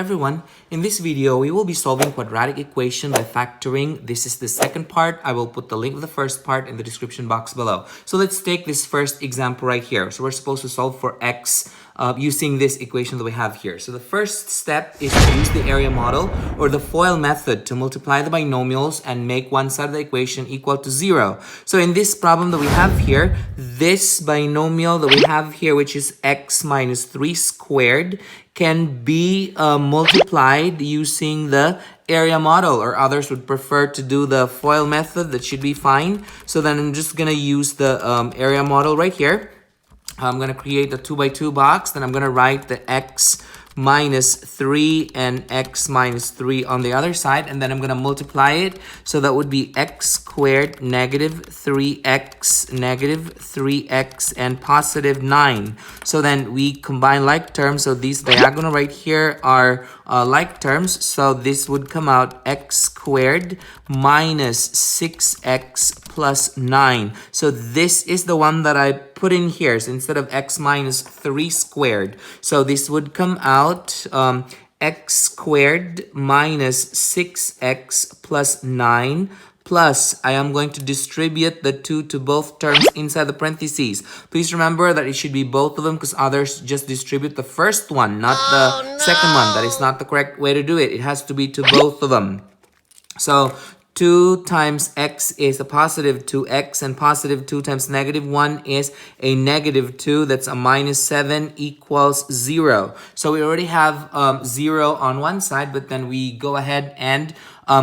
everyone, in this video we will be solving quadratic equation by factoring. This is the second part. I will put the link of the first part in the description box below. So let's take this first example right here. So we're supposed to solve for x using this equation that we have here. So the first step is to use the area model or the FOIL method to multiply the binomials and make one side of the equation equal to 0. So in this problem that we have here, this binomial that we have here, which is x minus 3 squared, can be multiplied using the area model, or others would prefer to do the FOIL method. That should be fine. So then I'm just gonna use the area model right here. I'm going to create the 2x2 box. Then I'm going to write the x minus 3 and x minus 3 on the other side. And then I'm going to multiply it. So that would be x squared negative 3x negative 3x and positive 9. So then we combine like terms. So these diagonal right here are like terms. So this would come out x squared minus 6x plus 9. So this is the one that I put in here. So instead of x minus 3 squared, so this would come out x squared minus 6x plus 9 plus, I am going to distribute the 2 to both terms inside the parentheses. Please remember that it should be both of them because others just distribute the first one, not the second one. That is not the correct way to do it. It has to be to both of them. So 2 times x is a positive 2x, and positive 2 times negative 1 is a negative 2. That's a minus 7 equals 0. So we already have 0 on one side, but then we go ahead and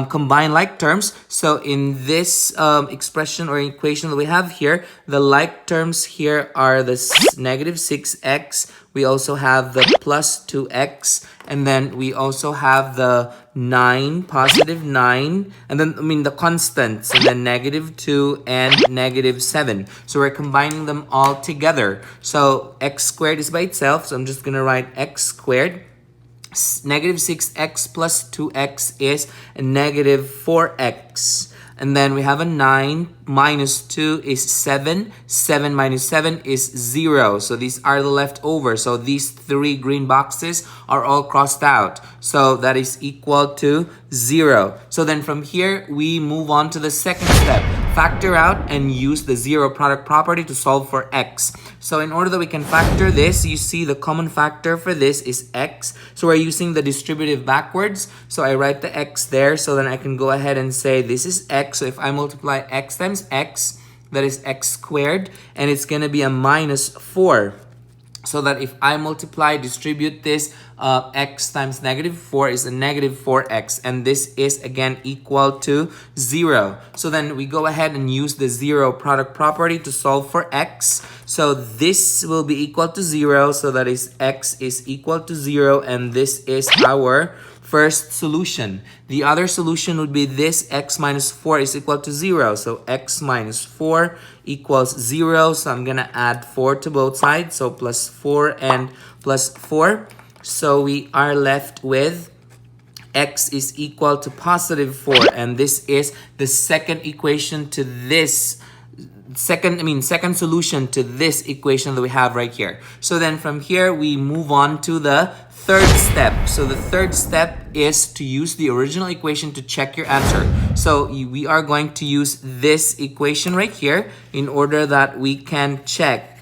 combine like terms. So in this expression or equation that we have here, the like terms here are the negative 6x. We also have the plus 2x, and then we also have the 9, positive 9, and then, the constants, and then negative 2 and negative 7. So we're combining them all together. So x squared is by itself, so I'm just going to write x squared. Negative 6x plus 2x is a negative 4x. And then we have a 9 minus 2 is 7. 7 minus 7 is 0. So these are the leftovers. So these 3 green boxes are all crossed out. So that is equal to 0. So then from here, we move on to the second step. Factor out and use the zero product property to solve for x. So in order that we can factor this, you see the common factor for this is x. So we're using the distributive backwards. So I write the x there, so then I can go ahead and say this is x. So if I multiply x times x, that is x squared, and it's going to be a minus 4. So that if I distribute this, x times negative 4 is a negative 4x. And this is again equal to 0. So then we go ahead and use the zero product property to solve for x. So this will be equal to 0. So that is x is equal to 0. And this is our first solution. The other solution would be this x minus 4 is equal to 0. So x minus 4 equals 0. So I'm going to add 4 to both sides. So plus 4 and plus 4. So we are left with x is equal to positive 4. And this is the second equation to this second solution to this equation that we have right here. So then from here, we move on to the third step. So the third step is to use the original equation to check your answer. So we are going to use this equation right here in order that we can check.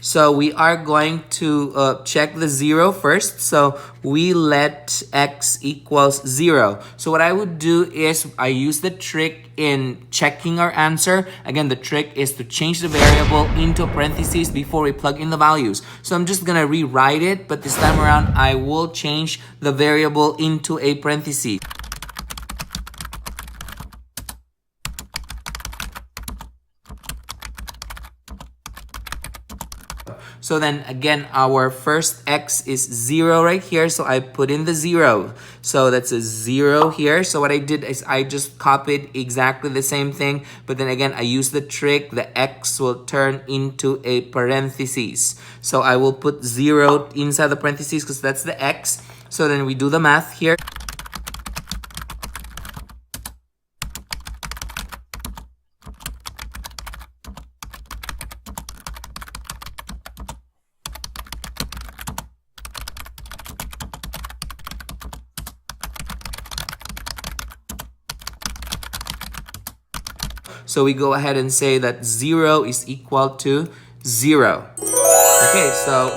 So we are going to check the 0 first. So we let x equals 0. So what I would do is I use the trick in checking our answer. Again, the trick is to change the variable into parentheses before we plug in the values. So I'm just going to rewrite it, but this time around I will change the variable into a parenthesis. So then again, our first x is 0 right here. So I put in the 0. So that's a 0 here. So what I did is I just copied exactly the same thing. But then again, I use the trick. The x will turn into a parenthesis. So I will put 0 inside the parentheses because that's the x. So then we do the math here. So we go ahead and say that 0 is equal to 0. Okay, so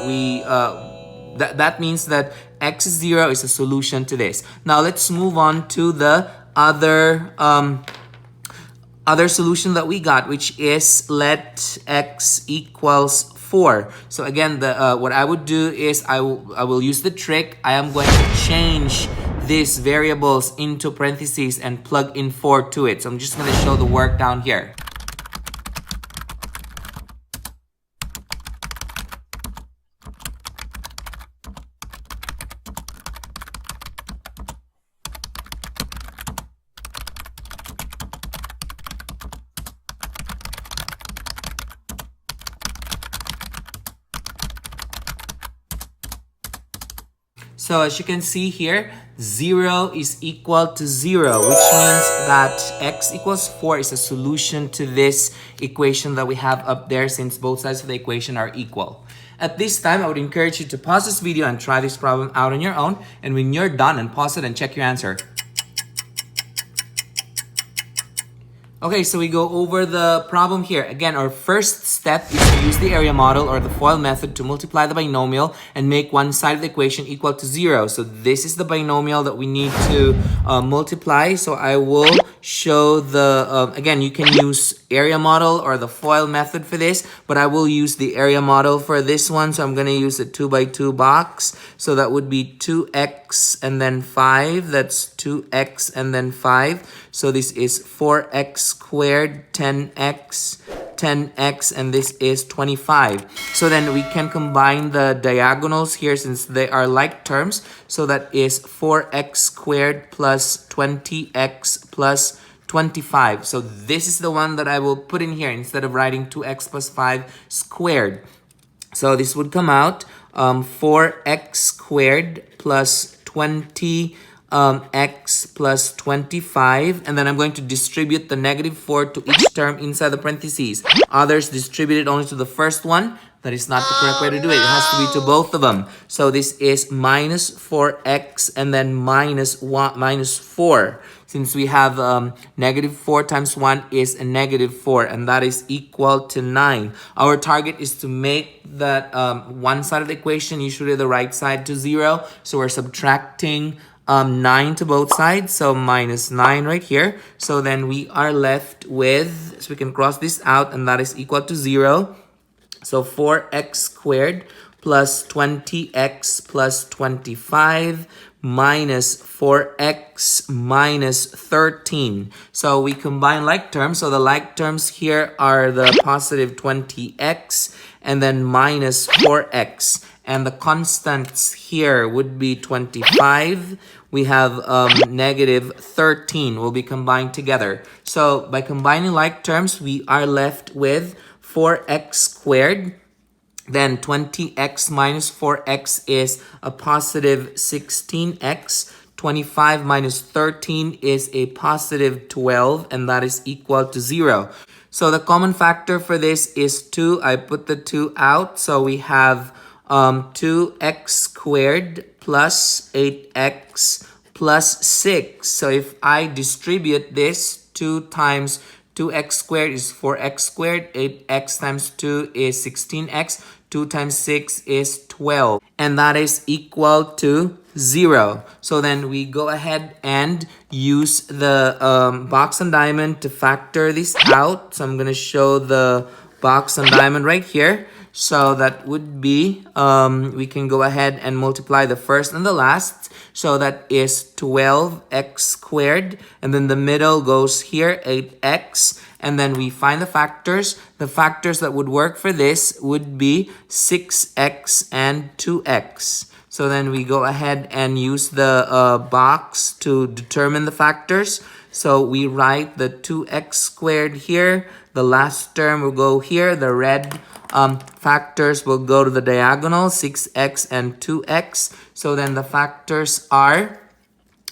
that means that x is 0 is a solution to this. Now let's move on to the other solution that we got, which is let x equals 4. So again, what I would do is I will use the trick. I am going to change these variables into parentheses and plug in 4 to it. So I'm just going to show the work down here. So as you can see here, 0 is equal to 0, which means that x equals 4 is a solution to this equation that we have up there, since both sides of the equation are equal. At this time, I would encourage you to pause this video and try this problem out on your own. And when you're done, unpause it and check your answer. Okay, so we go over the problem here. Again, our first step is to use the area model or the FOIL method to multiply the binomial and make one side of the equation equal to 0. So this is the binomial that we need to multiply. So I will show the, again, you can use area model or the FOIL method for this, but I will use the area model for this one. So I'm going to use a 2x2 box. So that would be 2x and then 5. That's 2x and then 5. So this is 4x squared, 10x, 10x, and this is 25. So then we can combine the diagonals here since they are like terms. So that is 4x squared plus 20x plus 25. So this is the one that I will put in here instead of writing 2x plus 5 squared. So this would come out 4x squared plus 20 x plus 25, and then I'm going to distribute the negative 4 to each term inside the parentheses. Others distribute it only to the first one. That is not the correct way to do it. It has to be to both of them. So this is minus 4x and then minus 4. Since we have negative 4 times 1 is a negative 4, and that is equal to 9. Our target is to make that one side of the equation, usually the right side, to 0. So we're subtracting 9 to both sides, so minus 9 right here. So then we are left with, so we can cross this out, and that is equal to 0. So 4x squared plus 20x plus 25 minus 4x minus 13. So we combine like terms. So the like terms here are the positive 20x and then minus 4x. And the constants here would be 25. We have negative 13 will be combined together. So by combining like terms, we are left with 4x squared. Then 20x minus 4x is a positive 16x. 25 minus 13 is a positive 12, and that is equal to 0. So the common factor for this is 2. I put the 2 out. So we have 2x squared plus 8x plus 6. So if I distribute this, 2 times 2x squared is 4x squared. 8x times 2 is 16x. 2 times 6 is 12. And that is equal to 0. So then we go ahead and use the box and diamond to factor this out. So I'm going to show the box and diamond right here. So that would be, we can go ahead and multiply the first and the last. So that is 12x squared. And then the middle goes here, 8x. And then we find the factors. The factors that would work for this would be 6x and 2x. So then we go ahead and use the box to determine the factors. So we write the 2x squared here. The last term will go here. The red factors will go to the diagonal, 6x and 2x. So then the factors are,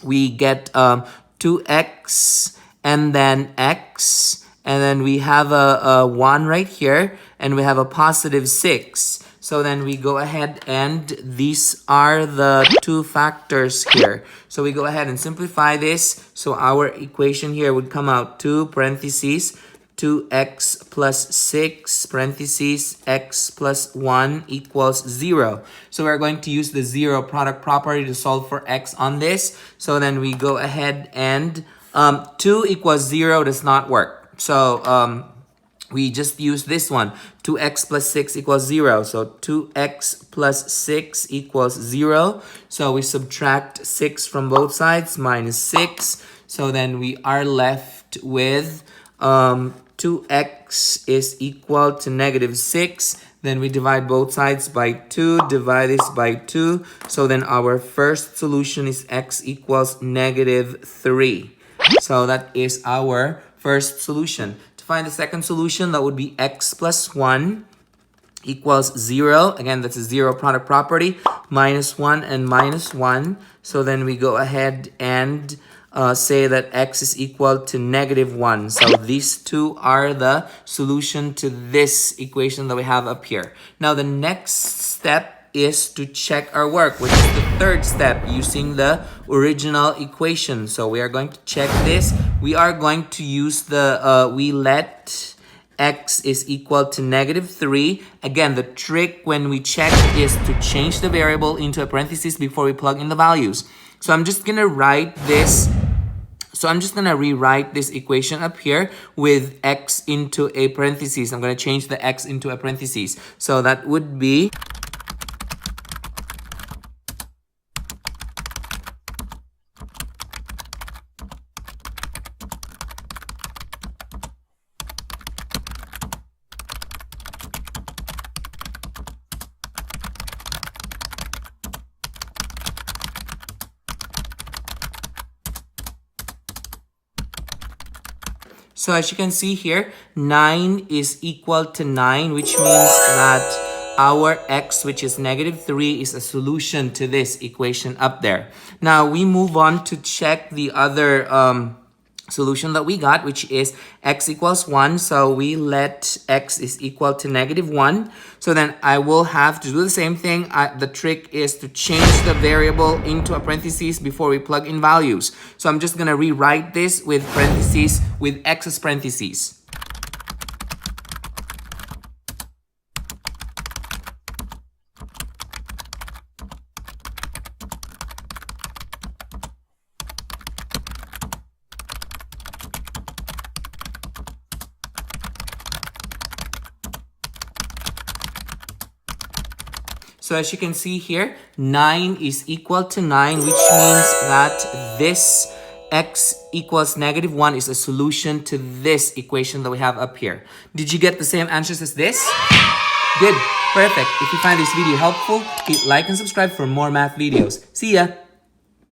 we get 2x and then x. And then we have a 1 right here. And we have a positive 6. So then we go ahead and these are the two factors here. So we go ahead and simplify this. So our equation here would come out 2 parentheses 2x plus 6 parentheses x plus 1 equals 0. So we're going to use the zero product property to solve for x on this. So then we go ahead and 2 equals 0 does not work. So we just use this one. 2x plus 6 equals 0. So 2x plus 6 equals 0. So we subtract 6 from both sides, minus 6. So then we are left with 2x is equal to negative 6. Then we divide both sides by 2, divide this by 2. So then our first solution is x equals negative 3. So that is our first solution. To find the second solution, that would be x plus 1 equals 0. Again, that's a zero product property. Minus 1 and minus 1. So then we go ahead and say that x is equal to negative 1. So these two are the solution to this equation that we have up here. Now the next step is to check our work, which is the third step using the original equation. So we are going to check this. We are going to use the, we let x is equal to negative 3. Again, the trick when we check is to change the variable into a parenthesis before we plug in the values. So I'm just going to write this. So I'm just going to rewrite this equation up here with x into a parenthesis. I'm going to change the x into a parenthesis. So that would be so as you can see here, 9 is equal to 9, which means that our x, which is negative 3, is a solution to this equation up there. Now, we move on to check the other solution that we got, which is x equals 1. So we let x is equal to negative 1. So then I will have to do the same thing. The trick is to change the variable into a parenthesis before we plug in values. So I'm just going to rewrite this with parentheses, with x as parentheses. So as you can see here, 9 is equal to 9, which means that this x equals negative 1 is a solution to this equation that we have up here. Did you get the same answers as this? Good. Perfect. If you find this video helpful, hit like and subscribe for more math videos. See ya!